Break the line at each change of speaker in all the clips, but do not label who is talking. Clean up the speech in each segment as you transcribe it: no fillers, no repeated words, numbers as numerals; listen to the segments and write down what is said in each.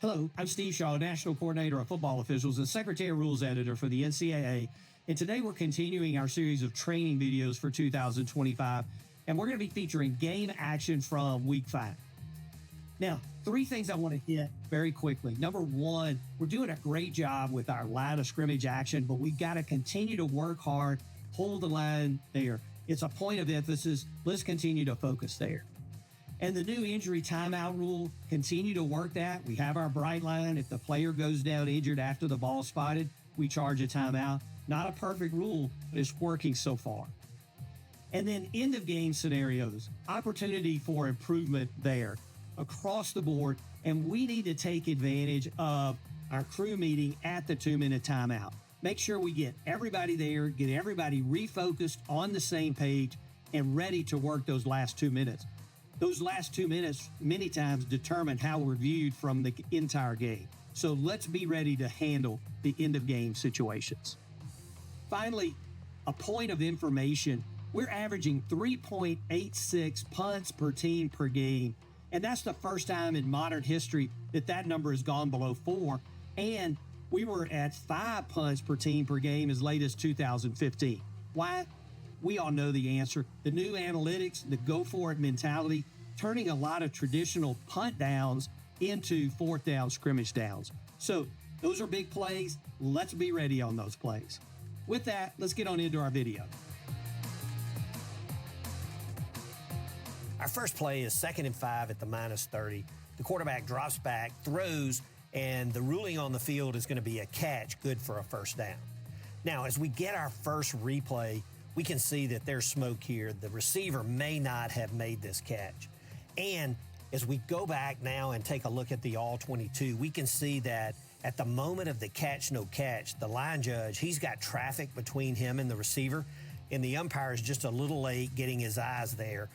Hello, I'm Steve Shaw, National Coordinator of Football Officials and Secretary of Rules Editor for the NCAA. And today we're continuing our series of training videos for 2025, and we're going to be featuring game action from Week 5. Now, 3 things I want to hit very quickly. Number 1, we're doing a great job with our line of scrimmage action, but we've got to continue to work hard, hold the line there. It's a point of emphasis. Let's continue to focus there. And the new injury timeout rule, continue to work that. We have our bright line. If the player goes down injured after the ball spotted, we charge a timeout. Not a perfect rule, but it's working so far. And then end of game scenarios, opportunity for improvement there across the board. And we need to take advantage of our crew meeting at the 2-minute timeout. Make sure we get everybody there, get everybody refocused on the same page and ready to work those last 2 minutes. Those last 2 minutes, many times, determine how we're viewed from the entire game. So let's be ready to handle the end-of-game situations. Finally, a point of information. We're averaging 3.86 punts per team per game, and that's the first time in modern history that number has gone below 4, and we were at 5 punts per team per game as late as 2015. Why? We all know the answer. The new analytics, the go-for-it mentality, turning a lot of traditional punt downs into 4th down scrimmage downs. So those are big plays. Let's be ready on those plays. With that, let's get on into our video.
Our first play is 2nd and 5 at the -30. The quarterback drops back, throws, and the ruling on the field is going to be a catch, good for a first down. Now, as we get our first replay, we can see that there's smoke here. The receiver may not have made this catch. And as we go back now and take a look at the All-22, we can see that at the moment of the catch, no catch, the line judge, he's got traffic between him and the receiver, and the umpire is just a little late getting his eyes there.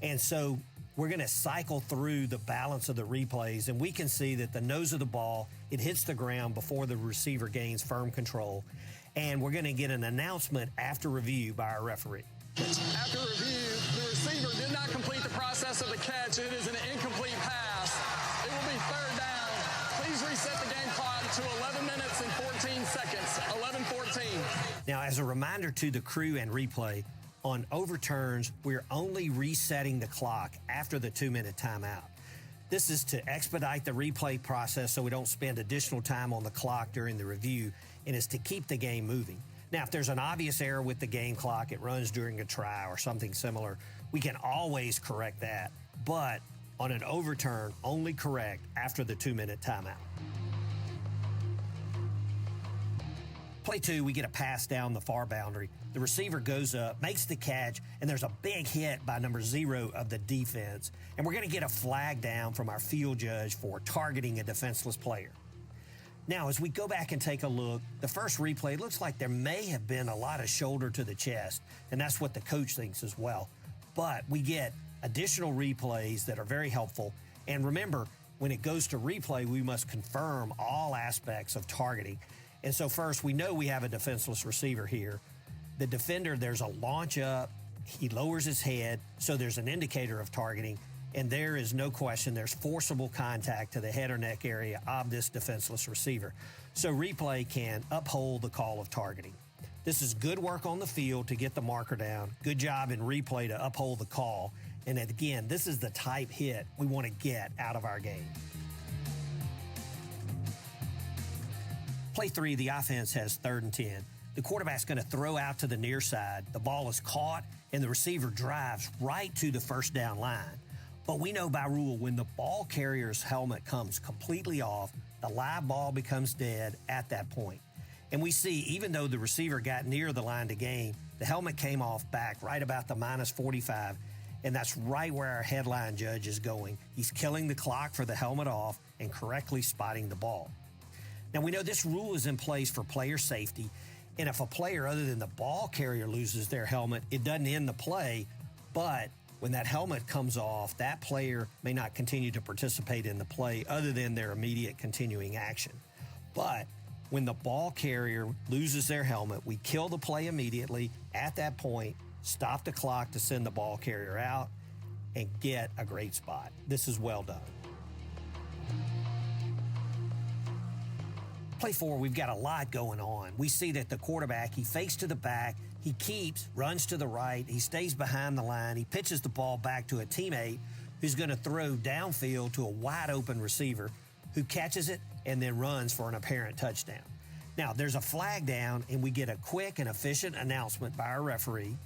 And so we're going to cycle through the balance of the replays, and we can see that the nose of the ball, it hits the ground before the receiver gains firm control. And we're going to get an announcement after review by our referee.
After review, the receiver did not complete the process of the catch. It is an incomplete pass. It will be 3rd down. Please reset the game clock to 11 minutes and 14 seconds, 11:14.
Now, as a reminder to the crew and replay, on overturns, we're only resetting the clock after the 2-minute timeout. This is to expedite the replay process so we don't spend additional time on the clock during the review, and is to keep the game moving. Now, if there's an obvious error with the game clock, it runs during a try or something similar, we can always correct that. But on an overturn, only correct after the 2-minute timeout. Play 2, we get a pass down the far boundary. The receiver goes up, makes the catch, and there's a big hit by number 0 of the defense. And we're going to get a flag down from our field judge for targeting a defenseless player. Now, as we go back and take a look, the first replay looks like there may have been a lot of shoulder to the chest, and that's what the coach thinks as well. But we get additional replays that are very helpful. And remember, when it goes to replay, we must confirm all aspects of targeting. And so first, we know we have a defenseless receiver here. The defender, there's a launch up, he lowers his head, so there's an indicator of targeting, and there is no question there's forcible contact to the head or neck area of this defenseless receiver. So replay can uphold the call of targeting. This is good work on the field to get the marker down. Good job in replay to uphold the call. And again, this is the type hit we want to get out of our game. Play 3, the offense has 3rd and 10. The quarterback's going to throw out to the near side. The ball is caught, and the receiver drives right to the first down line. But we know by rule, when the ball carrier's helmet comes completely off, the live ball becomes dead at that point. And we see, even though the receiver got near the line to gain, the helmet came off back right about the -45, and that's right where our headline judge is going. He's killing the clock for the helmet off and correctly spotting the ball. Now, we know this rule is in place for player safety, and if a player other than the ball carrier loses their helmet, it doesn't end the play, but when that helmet comes off, that player may not continue to participate in the play other than their immediate continuing action. But when the ball carrier loses their helmet, we kill the play immediately at that point, stop the clock to send the ball carrier out, and get a great spot. This is well done. Play 4, we've got a lot going on. We see that the quarterback, he fakes to the back, he keeps, runs to the right, he stays behind the line, he pitches the ball back to a teammate who's going to throw downfield to a wide open receiver who catches it and then runs for an apparent touchdown. Now, there's a flag down, and we get a quick and efficient announcement by our referee.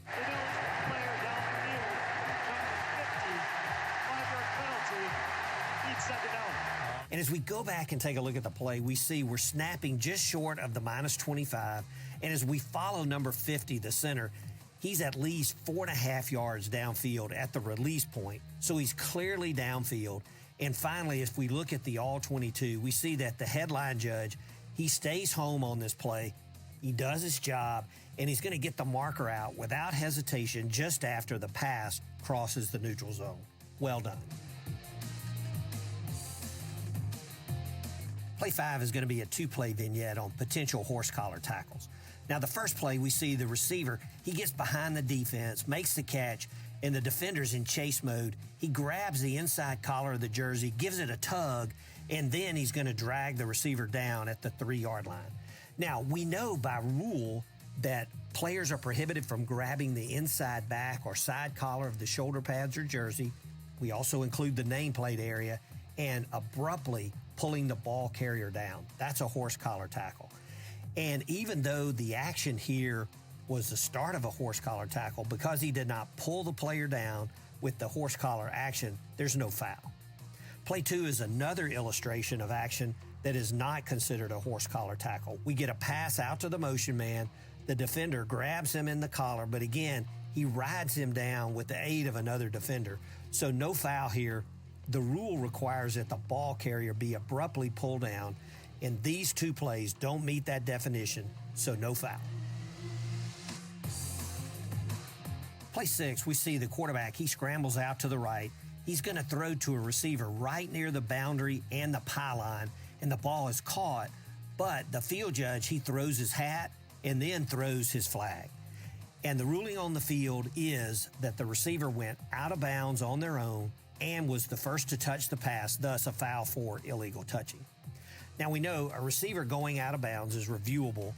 And as we go back and take a look at the play, we see we're snapping just short of the minus 25. And as we follow number 50, the center, he's at least 4.5 yards downfield at the release point. So he's clearly downfield. And finally, if we look at the all-22, we see that the headline judge, he stays home on this play. He does his job, and he's going to get the marker out without hesitation just after the pass crosses the neutral zone. Well done. Play 5 is going to be a 2-play vignette on potential horse collar tackles. Now, the first play, we see the receiver, he gets behind the defense, makes the catch, and the defender's in chase mode. He grabs the inside collar of the jersey, gives it a tug, and then he's going to drag the receiver down at the 3-yard line. Now, we know by rule that players are prohibited from grabbing the inside back or side collar of the shoulder pads or jersey. We also include the nameplate area and abruptly pulling the ball carrier down. That's a horse collar tackle. And even though the action here was the start of a horse collar tackle, because he did not pull the player down with the horse collar action, there's no foul. Play 2 is another illustration of action that is not considered a horse collar tackle. We get a pass out to the motion man. The defender grabs him in the collar, but again, he rides him down with the aid of another defender. So no foul here. The rule requires that the ball carrier be abruptly pulled down, and these two plays don't meet that definition, so no foul. Play 6, we see the quarterback, he scrambles out to the right. He's going to throw to a receiver right near the boundary and the pylon, and the ball is caught, but the field judge, he throws his hat and then throws his flag. And the ruling on the field is that the receiver went out of bounds on their own and was the first to touch the pass, thus a foul for illegal touching. Now, we know a receiver going out of bounds is reviewable,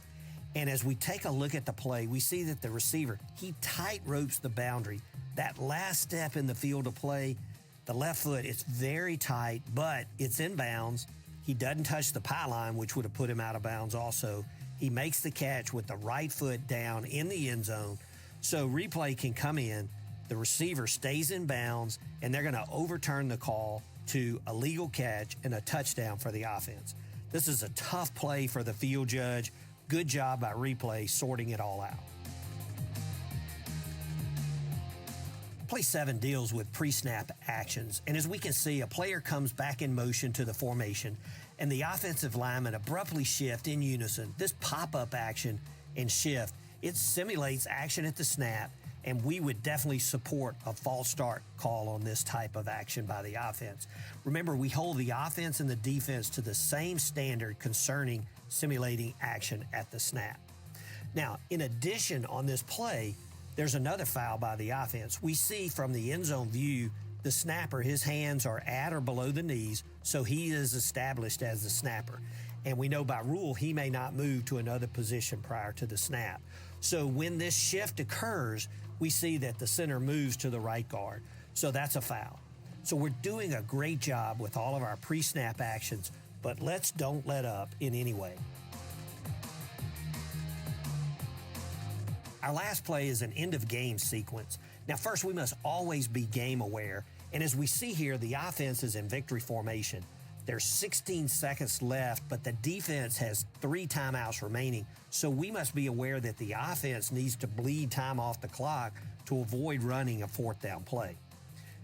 and as we take a look at the play, we see that the receiver, he tight ropes the boundary. That last step in the field of play, the left foot, it's very tight, but it's in bounds. He doesn't touch the pylon, which would have put him out of bounds also. He makes the catch with the right foot down in the end zone, so replay can come in. The receiver stays in bounds, and they're going to overturn the call to a legal catch and a touchdown for the offense. This is a tough play for the field judge. Good job by replay sorting it all out. Play 7 deals with pre-snap actions, and as we can see, a player comes back in motion to the formation, and the offensive linemen abruptly shift in unison. This pop-up action and shift, it simulates action at the snap, and we would definitely support a false start call on this type of action by the offense. Remember, we hold the offense and the defense to the same standard concerning simulating action at the snap. Now, in addition on this play, there's another foul by the offense. We see from the end zone view, the snapper, his hands are at or below the knees, so he is established as the snapper. And we know by rule, he may not move to another position prior to the snap. So when this shift occurs, we see that the center moves to the right guard. So that's a foul. So we're doing a great job with all of our pre-snap actions, but don't let up in any way. Our last play is an end-of-game sequence. Now, first, we must always be game aware. And as we see here, the offense is in victory formation. There's 16 seconds left, but the defense has 3 timeouts remaining. So we must be aware that the offense needs to bleed time off the clock to avoid running a 4th down play.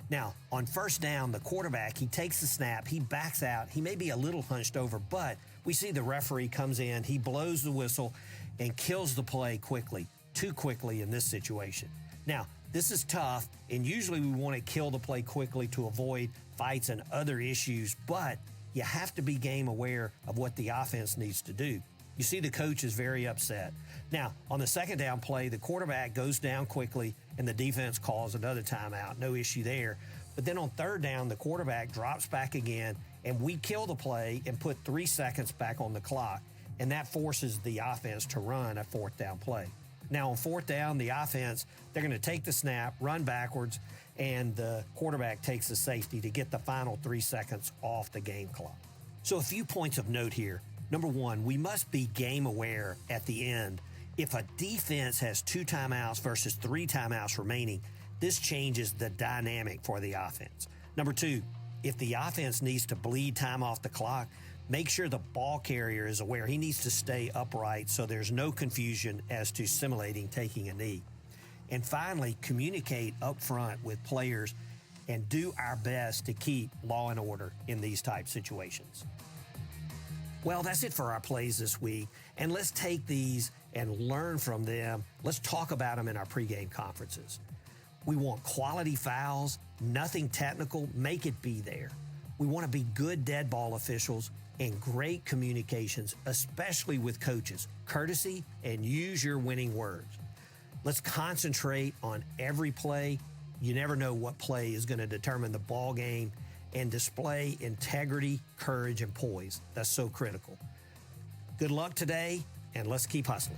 Now, on 1st down, the quarterback, he takes the snap, he backs out, he may be a little hunched over, but we see the referee comes in, he blows the whistle and kills the play quickly, too quickly in this situation. Now, this is tough, and usually we want to kill the play quickly to avoid fights and other issues, but you have to be game aware of what the offense needs to do. You see the coach is very upset. Now, on the 2nd down play, the quarterback goes down quickly and the defense calls another timeout. No issue there. But then on 3rd down, the quarterback drops back again and we kill the play and put 3 seconds back on the clock. and that forces the offense to run a fourth down play. Now, on fourth down, the offense, they're going to take the snap, run backwards, and the quarterback takes the safety to get the final 3 seconds off the game clock. So a few points of note here. Number one, we must be game aware at the end. If a defense has 2 timeouts versus 3 timeouts remaining, this changes the dynamic for the offense. Number two, if the offense needs to bleed time off the clock, make sure the ball carrier is aware he needs to stay upright so there's no confusion as to simulating taking a knee. And finally, communicate up front with players and do our best to keep law and order in these type situations. Well, that's it for our plays this week, and let's take these and learn from them. Let's talk about them in our pregame conferences. We want quality fouls, nothing technical, make it be there. We want to be good dead ball officials and great communications, especially with coaches, courtesy, and use your winning words. Let's concentrate on every play. You never know what play is going to determine the ball game, and display integrity, courage, and poise. That's so critical. Good luck today, and let's keep hustling.